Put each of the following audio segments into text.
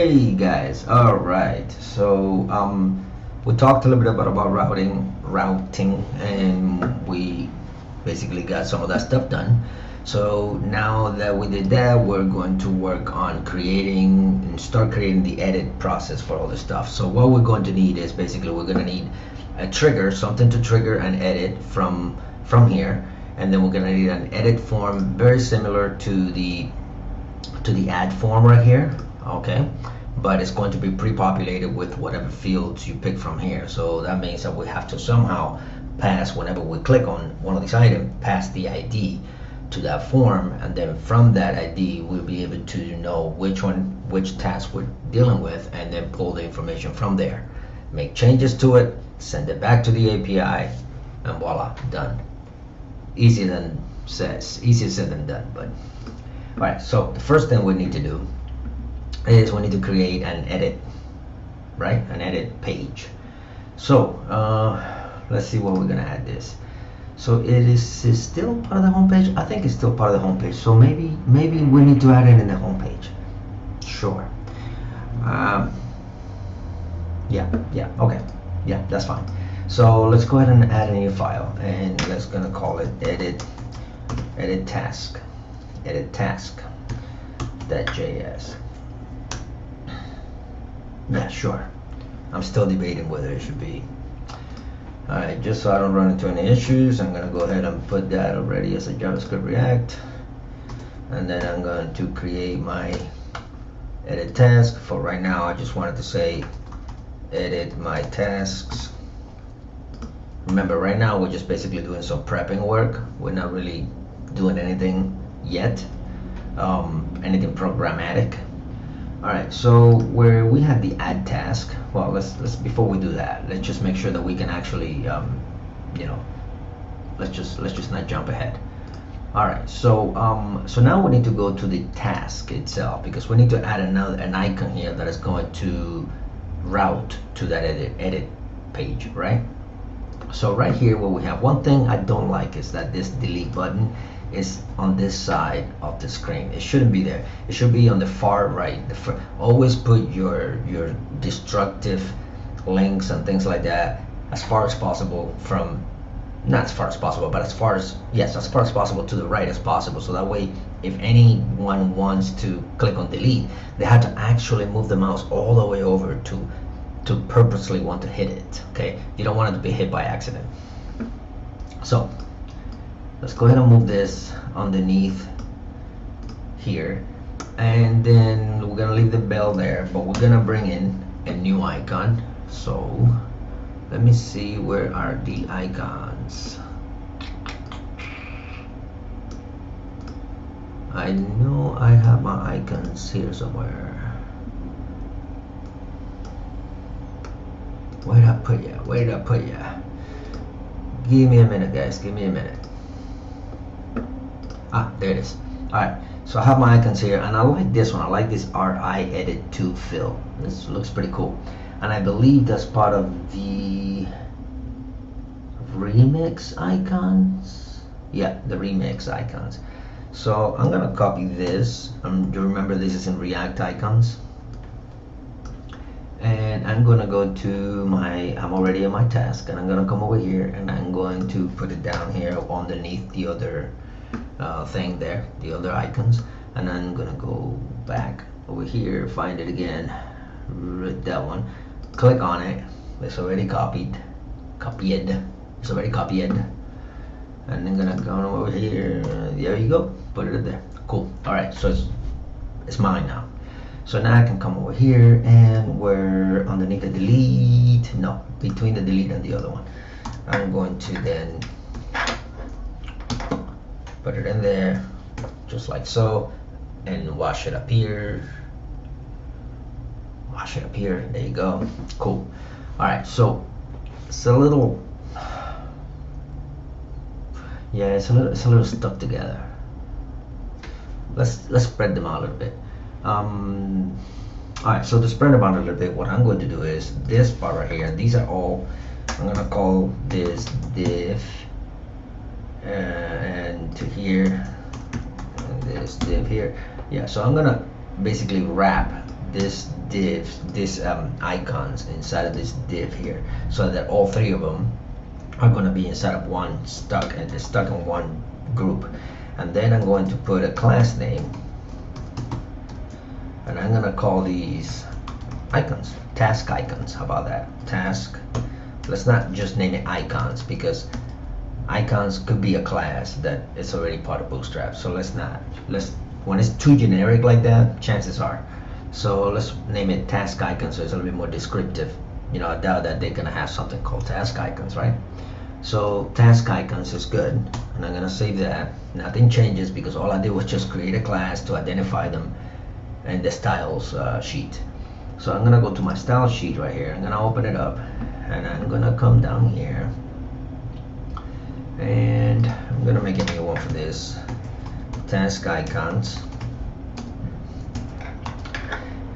Hey guys, all right. So we talked a little bit about routing, and we basically got some of that stuff done. So now that we did that, we're going to work on creating and start creating the edit process for all this stuff. So what we're going to need is basically we're going to need a trigger, something to trigger an edit from here, and then we're going to need an edit form very similar to the add form right here. Okay, but it's going to be pre-populated with whatever fields you pick from here. So that means that we have to somehow pass, whenever we click on one of these items, pass the ID to that form, and then from that ID we'll be able to know which task we're dealing with, and then pull the information from there, make changes to it, send it back to the API, and voila, done. Easier said than done. But all right, so the first thing we need to do is we need to create an edit, right? An edit page. So let's see what we're gonna add this. So it is still part of the homepage. I think it's still part of the homepage. So maybe we need to add it in the homepage. Sure. Yeah. Okay. Yeah, that's fine. So let's go ahead and add a new file, and let's gonna call it edit task.js. Yeah, sure. I'm still debating whether it should be. Alright, just so I don't run into any issues, I'm going to go ahead and put that already as a JavaScript React. And then I'm going to create my edit task. For right now, I just wanted to say edit my tasks. Remember, right now we're just basically doing some prepping work. We're not really doing anything yet, anything programmatic. All right, so where we have the add task, well, let's before we do that, let's just make sure that we can actually, let's just not jump ahead. All right, so so now we need to go to the task itself, because we need to add an icon here that is going to route to that edit page, right? So right here, where we have one thing I don't like is that this delete button is on this side of the screen. It shouldn't be there. It should be on the far right. Always put your destructive links and things like that as far as possible from, not as far as possible, but as far as possible to the right as possible. So that way, if anyone wants to click on delete, they have to actually move the mouse all the way over to purposely want to hit it. Okay, you don't want it to be hit by accident. So let's go ahead and move this underneath here, and then we're gonna leave the bell there, but we're gonna bring in a new icon. So let me see, where are the icons? I know I have my icons here somewhere. Where did I put ya? Give me a minute, guys, give me a minute. Ah, there it is. Alright, so I have my icons here, and I like this one. I like this RI edit to fill. This looks pretty cool. And I believe that's part of the remix icons. Yeah, the remix icons. So I'm gonna copy this. Do you remember this is in React icons? And I'm gonna go to I'm already in my task, and I'm gonna come over here, and I'm going to put it down here underneath the other thing there, the other icons, and I'm gonna go back over here, find it again, that one, click on it. It's already copied. It's already copied, and I'm gonna go over here. There you go. Put it there. Cool. All right. So it's mine now. So now I can come over here, and we're underneath the delete. No, between the delete and the other one. I'm going to then put it in there, just like so, and wash it up here. There you go. Cool. All right. So it's a little, yeah, it's a little stuck together. Let's spread them out a little bit. Alright, so to spread them out a little bit, what I'm going to do is this part right here, these are all, I'm going to call this div, and to here, and this div here. Yeah, so I'm going to basically wrap this div, this icons inside of this div here, so that all three of them are going to be inside of one stuck in one group. And then I'm going to put a class name, and I'm going to call these icons task icons. How about that? Task. Let's not just name it icons, because icons could be a class that is already part of Bootstrap. So let's when it's too generic like that, chances are. So let's name it task icons, so it's a little bit more descriptive. You know, I doubt that they're gonna have something called task icons, right? So task icons is good, and I'm gonna save that. Nothing changes because all I did was just create a class to identify them in the styles sheet. So I'm gonna go to my style sheet right here. I'm gonna open it up, and I'm gonna come down here, and I'm gonna make a new one for this task icons.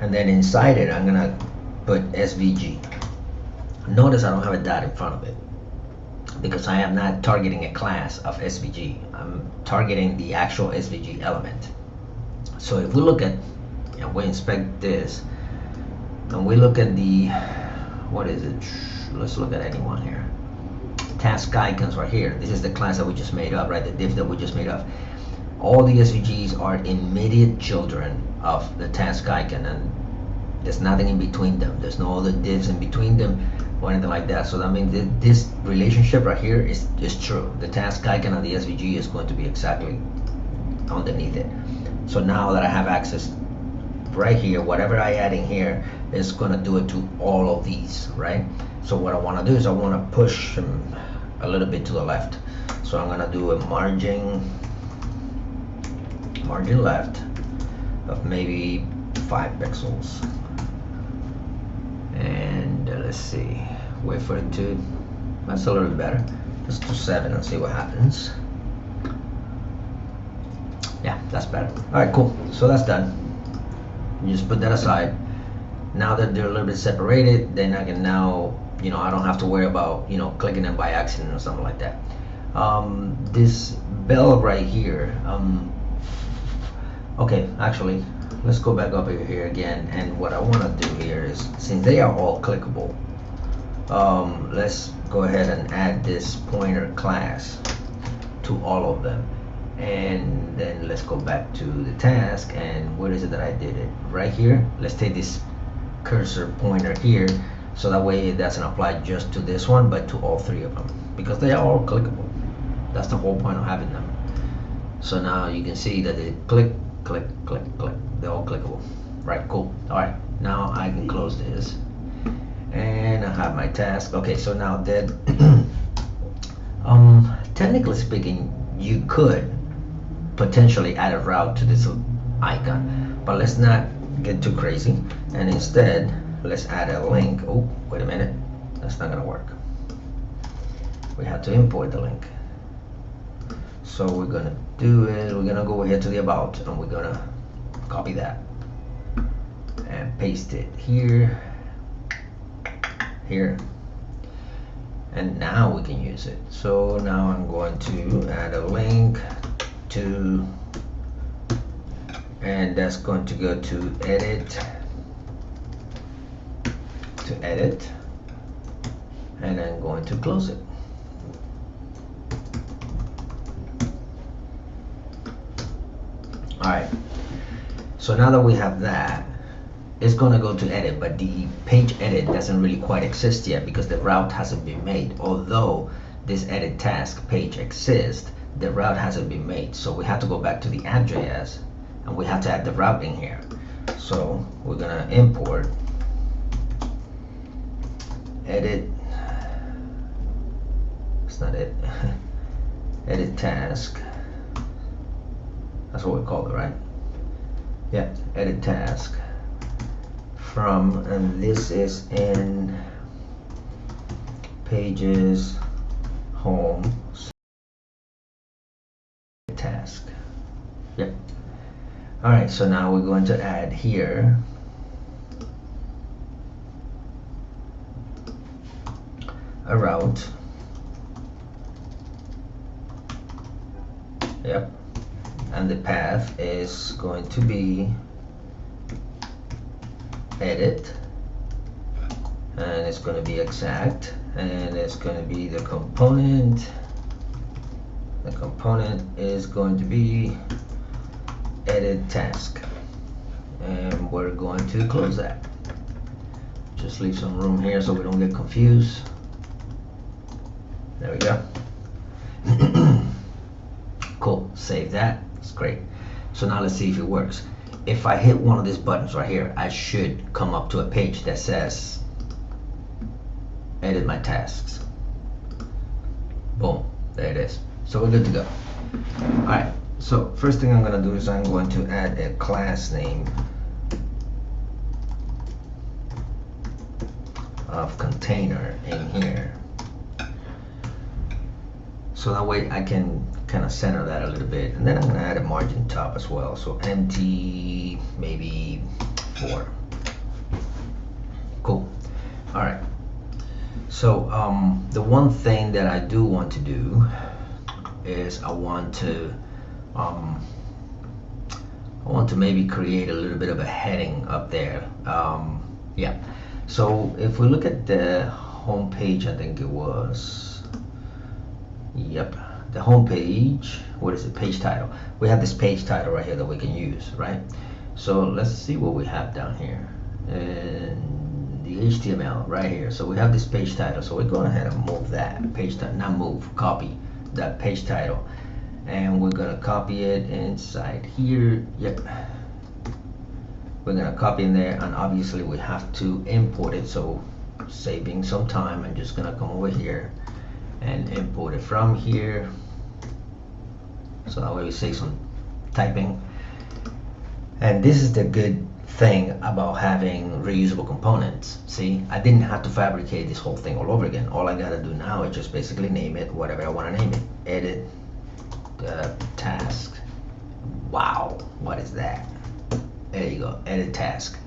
And then inside it, I'm gonna put SVG. Notice I don't have a dot in front of it, because I am not targeting a class of SVG. I'm targeting the actual SVG element. So if we look at, and we inspect this, and we look at the, what is it? Let's look at anyone here. Task icons right here. This is the class that we just made up, right? The div that we just made up. All the SVGs are immediate children of the task icon, and there's nothing in between them. There's no other divs in between them or anything like that. So that means this relationship right here is true. The task icon and the SVG is going to be exactly underneath it. So now that I have access right here, whatever I add in here is going to do it to all of these, right? So what I want to do is I want to push them a little bit to the left. So I'm going to do a margin left of maybe 5 pixels, and let's see, wait for it to, that's a little bit better. Let's do 7 and see what happens. Yeah, that's better. All right, cool. So that's done. You just put that aside. Now that they're a little bit separated, then I can now, you know, I don't have to worry about, you know, clicking them by accident or something like that. This bell right here, okay, actually, let's go back up here again, and what I want to do here is, since they are all clickable, let's go ahead and add this pointer class to all of them. And then let's go back to the task, and where is it that I did it? Right here. Let's take this cursor pointer here, so that way it doesn't apply just to this one, but to all three of them, because they are all clickable. That's the whole point of having them. So now you can see that they click, click, click, click. They're all clickable. Right, cool. All right, now I can close this, and I have my task. Okay, so now that technically speaking, you could potentially add a route to this icon, but let's not get too crazy, and instead let's add a link. Oh, wait a minute, that's not gonna work. We have to import the link. So we're gonna do it, we're gonna go ahead to the about, and we're gonna copy that and paste it here, and now we can use it. So now I'm going to add a link to, and that's going to go to edit, and I'm going to close it. All right, so now that we have that, it's going to go to edit, but the page edit doesn't really quite exist yet because the route hasn't been made. Although this edit task page exists, the route hasn't been made. So we have to go back to the app.js, and we have to add the route in here. So we're going to import edit, it's not it, edit task. That's what we call it, right? Yeah, edit task from, and this is in pages home task. Yep. All right, so now we're going to add here a route. Yep. And the path is going to be edit, and it's going to be exact, and it's going to be the component. The component is going to be edit task, and we're going to close that. Just leave some room here so we don't get confused. There we go. Cool, save that, it's great. So now let's see if it works. If I hit one of these buttons right here, I should come up to a page that says edit my tasks. Boom, there it is. So we're good to go. Alright, so first thing I'm going to do is I'm going to add a class name of container in here. So that way I can kind of center that a little bit, and then I'm going to add a margin top as well. So empty, maybe 4. Cool. All right. So the one thing that I do want to do is I want to maybe create a little bit of a heading up there. Yeah. So if we look at the home page, I think it was. Yep, the home page. What is it? Page title. We have this page title right here that we can use, right? So let's see what we have down here. And the HTML right here. So we have this page title. So we're going ahead and move that page title, not move, copy that page title, and we're gonna copy it inside here. Yep. We're gonna copy in there, and obviously we have to import it. So saving some time, I'm just gonna come over here and import it from here, so that way we save some typing. And this is the good thing about having reusable components. See, I didn't have to fabricate this whole thing all over again. All I gotta do now is just basically name it whatever I want to name it. Edit the task. Wow, what is that? There you go, edit task.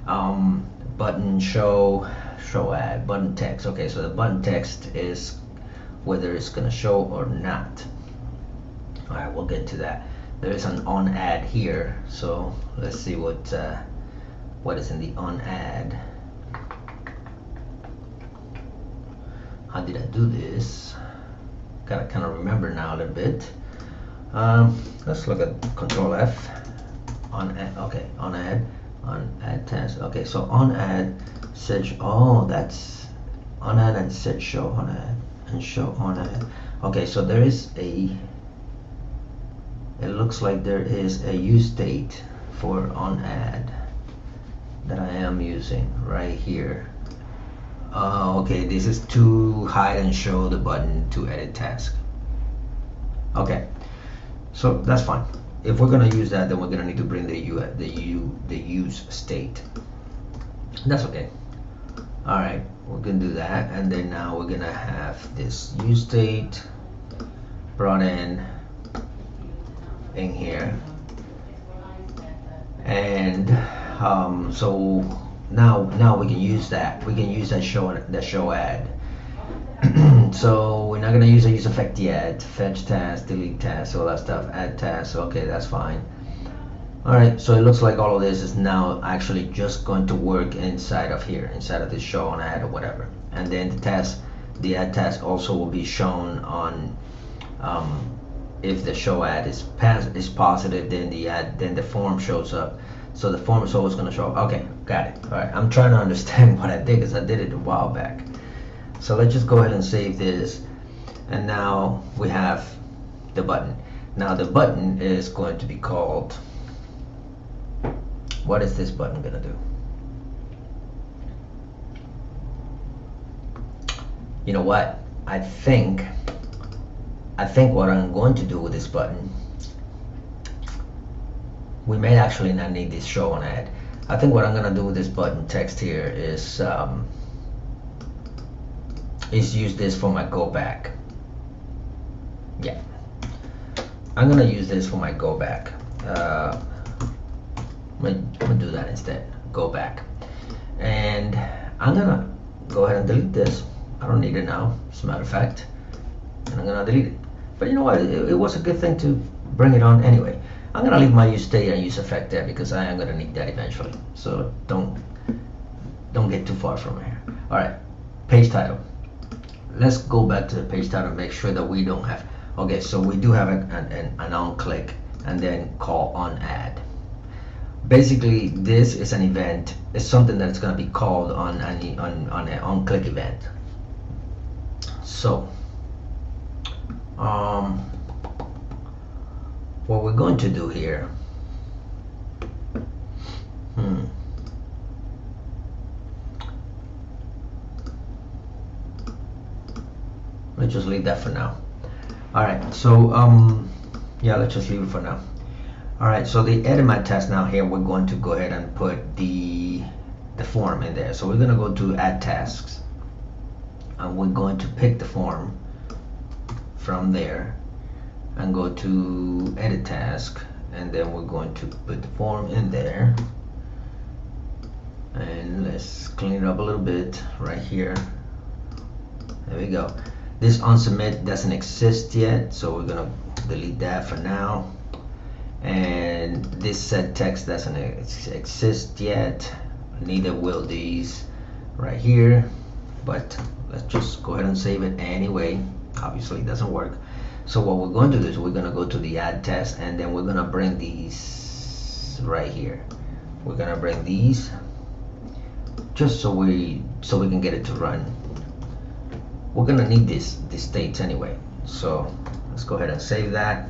Button show ad, button text. Okay, so the button text is whether it's gonna show or not. All right, we'll get to that. There is an on ad here, so let's see what is in the on ad. How did I do this? Gotta kind of remember now a little bit. Let's look at Control F. On ad. Okay, on ad task. Okay, so on ad set. Oh, that's on ad and set show on ad. And show on ad. Okay, so there is it looks like there is a use date for on ad that I am using right here. Okay, this is to hide and show the button to edit task. Okay, so that's fine. If we're gonna use that, then we're gonna need to bring the use state. That's okay. All right, we're gonna do that, and then now we're gonna have this use state brought in here, and so now we can use that. We can use that show ad. So we're not gonna use a use effect yet. Fetch task, delete task, all that stuff. Add task. Okay, that's fine. Alright, so it looks like all of this is now actually just going to work inside of here, inside of this show on ad or whatever. And then the add task also will be shown on if the show ad is positive, then the form shows up. So the form is always going to show up. Okay, got it. Alright, I'm trying to understand what I did because I did it a while back. So let's just go ahead and save this. And now we have the button. Now the button is going to be called. What is this button gonna do? You know what? I think what I'm going to do with this button, we may actually not need this show on ad. I think what I'm gonna do with this button text here is use this for my go back. Yeah, I'm gonna use this for my go back. I'm gonna do that instead. Go back, and I'm gonna go ahead and delete this. I don't need it now, as a matter of fact, and I'm gonna delete it. But you know what? It was a good thing to bring it on anyway. I'm gonna leave my use state and use effect there because I am gonna need that eventually. So don't don't get too far from here. All right, page title. Let's go back to the page title and make sure that we don't have, okay, so we do have an on click and then call on add. Basically, this is an event. It's something that's going to be called on an on click event. So, what we're going to do here, let's just leave that for now. All right, so yeah, let's just leave it for now. All right, so the edit my test now here, we're going to go ahead and put the form in there. So we're going to go to add tasks, and we're going to pick the form from there and go to edit task, and then we're going to put the form in there. And let's clean it up a little bit right here. There we go. This unsubmit doesn't exist yet, so we're gonna delete that for now. And this set text doesn't exist yet, neither will these right here, but let's just go ahead and save it anyway. Obviously it doesn't work. So what we're going to do is we're going to go to the add test, and then we're going to bring these right here. We're going to bring these just so we can get it to run. We're going to need these states anyway, so let's go ahead and save that.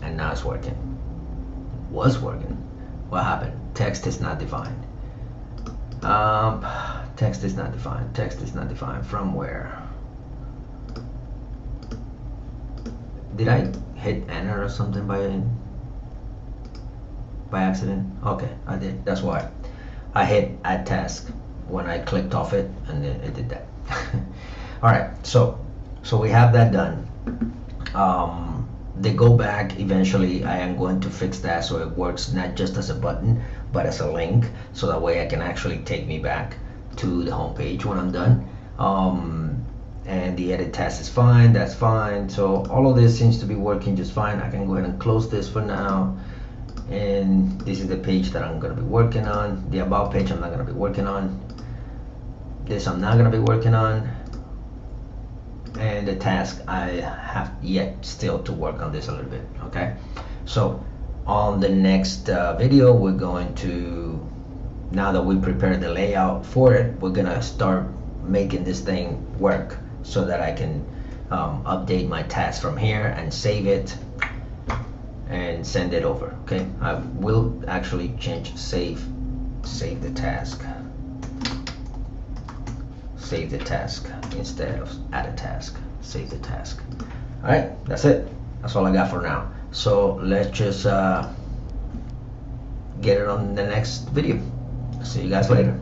And now it's working. Was working. What happened? Text is not defined. Text is not defined. Text is not defined. From where? Did I hit enter or something by accident? Okay, I did. That's why I hit add task when I clicked off it, and then it did that. All right, so we have that done. They go back eventually. I am going to fix that so it works not just as a button but as a link, so that way I can actually take me back to the home page when I'm done. And the edit test is fine, that's fine. So all of this seems to be working just fine. I can go ahead and close this for now. And this is the page that I'm going to be working on. The about page I'm not going to be working on. This I'm not going to be working on. And the task, I have yet still to work on this a little bit. Okay, so on the next video, we're going to, now that we prepared the layout for it, we're gonna start making this thing work so that I can update my task from here and save it and send it over. Okay, I will actually change save the task. Save the task instead of add a task. Save the task. All right, that's it. That's all I got for now. So let's just get it on the next video. See you guys later.